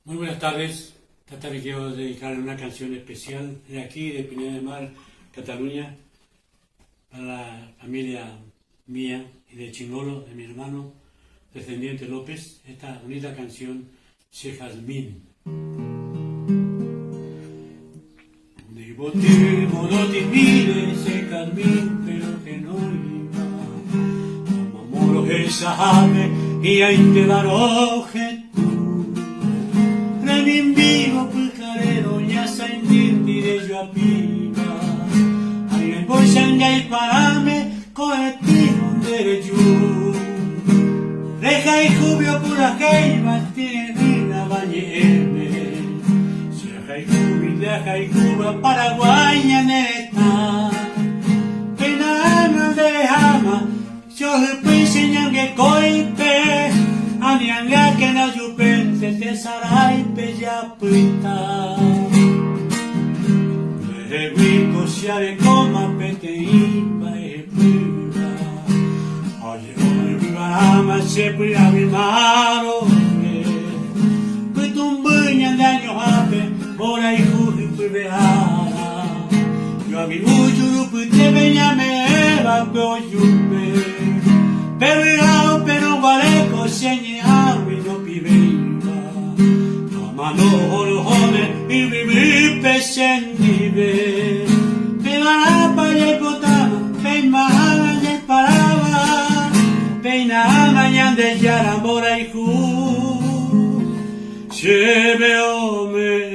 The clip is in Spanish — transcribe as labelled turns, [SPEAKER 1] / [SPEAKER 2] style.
[SPEAKER 1] Muy buenas tardes. Esta tarde quiero dedicar una canción especial de aquí, de Pineda de Mar, Cataluña, para la familia mía y de Chingolo, de mi hermano, descendiente López. Esta bonita canción, Se Jazmín. De bote, modote, mire, se jazmín, pero que no iba. Amamoro que sabe, y ahí te baroje. Remin vivo pujarero, ya saindindi de yo apiga. Alguien voy sangay parame, coetino de yo. Deja y jubio pura jeiba, tiene vida bañeme. Deja y jubi, deja y juba, paraguaya neta. Pena de ama, yo le puse ñangue coipe. Anianga que no yupen, te sarai pe ya puita. Rico sia de coma pete iba e puta. Oye, hoy viva se puya mi maro. Putum buña de años ape, bora y juri pubeara. Yo a mi mucho pute veña me eva coyupe. Pero valeco señe agua y no pibeiba. Amando los jóvenes y vivir pescendive. Te va a parar potama, peima y paraba. Peina mañana de yarambora y ju. Se ve hombre.